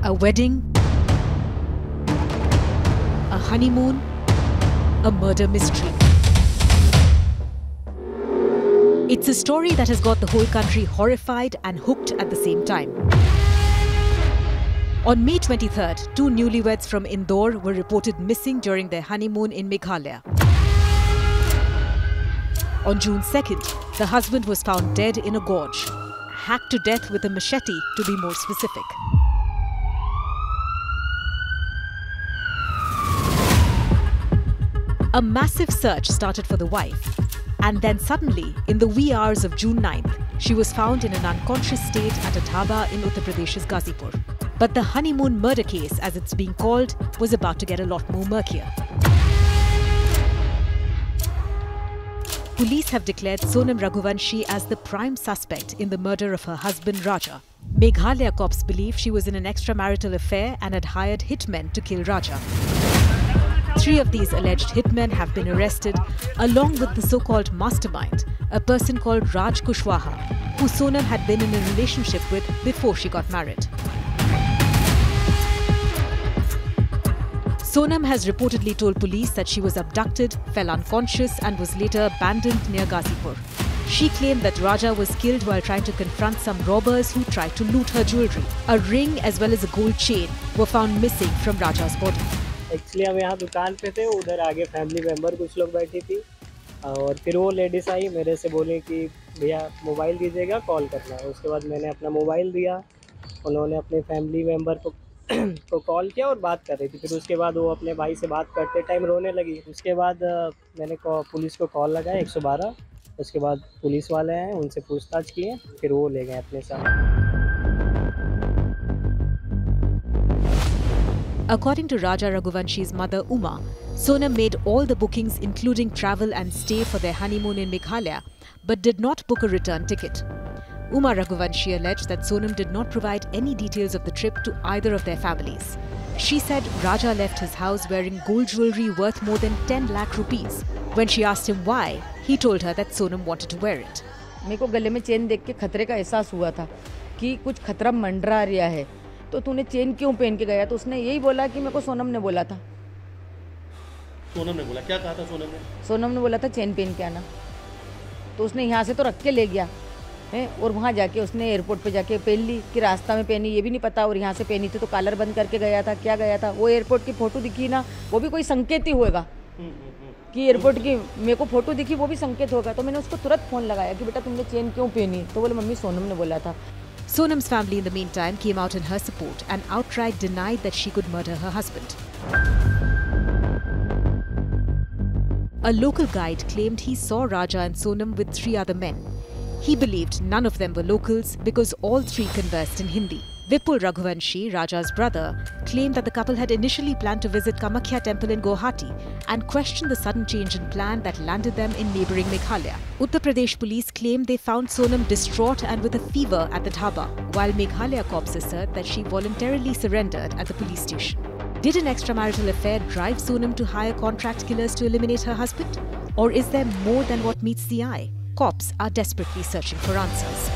A wedding, a honeymoon, a murder mystery. It's a story that has got the whole country horrified and hooked at the same time. On May 23rd, two newlyweds from Indore were reported missing during their honeymoon in Meghalaya. On June 2nd, the husband was found dead in a gorge, hacked to death with a machete to be more specific. A massive search started for the wife, and then suddenly, in the wee hours of June 9th, she was found in an unconscious state at a dhaba in Uttar Pradesh's Ghazipur. But the honeymoon murder case, as it's being called, was about to get a lot more murkier. Police have declared Sonam Raghuvanshi as the prime suspect in the murder of her husband Raja. Meghalaya cops believe she was in an extramarital affair and had hired hitmen to kill Raja. 3 of these alleged hitmen have been arrested, along with the so-called mastermind, a person called Raj Kushwaha, who Sonam had been in a relationship with before she got married. Sonam has reportedly told police that she was abducted, fell unconscious and was later abandoned near Ghazipur. She claimed that Raja was killed while trying to confront some robbers who tried to loot her jewellery. A ring as well as a gold chain were found missing from Raja's body. Actually हम यहाँ दुकान पे थे, उधर आगे family member कुछ लोग बैठी थी और फिर वो लेडीज़ आई, मेरे से बोली कि भैया मोबाइल दीजिएगा, कॉल करना है। उसके बाद मैंने अपना मोबाइल दिया, उन्होंने अपने फैमिली मेम्बर को कॉल किया और बात कर रही थी। फिर उसके बाद वो अपने भाई से बात करते टाइम रोने लगी। उसके बाद मैंने पुलिस को कॉल लगाया 112। उसके बाद पुलिस वाले आए, उनसे पूछताछ किए, फिर वो ले गए अपने साथ। According to Raja Raghuvanshi's mother Uma, Sonam made all the bookings including travel and stay for their honeymoon in Meghalaya, but did not book a return ticket. Uma Raghuvanshi alleged that Sonam did not provide any details of the trip to either of their families. She said Raja left his house wearing gold jewellery worth more than 10 lakh rupees. When she asked him why, he told her that Sonam wanted to wear it. मेरे को गले में chain देख के खतरे का एहसास हुआ था कि कुछ खतरा मंडरा रहा है, तो तूने चेन क्यों पहन के गया? तो उसने यही बोला कि मेरे को सोनम ने बोला था। सोनम ने बोला? क्या कहा था सोनम ने? सोनम ने बोला था चेन पहन के आना। तो उसने यहाँ से तो रख के ले गया है और वहाँ जाके उसने एयरपोर्ट पे जाके पहन ली कि रास्ता में पहनी, ये भी नहीं पता, और यहाँ से पहनी थी तो कॉलर बंद करके गया था। क्या गया था? वो एयरपोर्ट की फ़ोटो दिखी ना, वो भी कोई संकेत ही होगा कि एयरपोर्ट की मेरे को फ़ोटो दिखी, वो भी संकेत होगा। तो मैंने उसको तुरंत फ़ोन लगाया कि बेटा तुमने चेन क्यों पहनी? तो बोले मम्मी सोनम ने बोला था। Sonam's family in the meantime came out in her support and outright denied that she could murder her husband. A local guide claimed he saw Raja and Sonam with 3 other men. He believed none of them were locals because all 3 conversed in Hindi. Vipul Raghuvanshi, Raja's brother, claimed that the couple had initially planned to visit Kamakhya temple in Guwahati and questioned the sudden change in plan that landed them in neighbouring Meghalaya. Uttar Pradesh police claimed they found Sonam distraught and with a fever at the dhaba, while Meghalaya cops assert that she voluntarily surrendered at the police station. Did an extramarital affair drive Sonam to hire contract killers to eliminate her husband? Or is there more than what meets the eye? Cops are desperately searching for answers.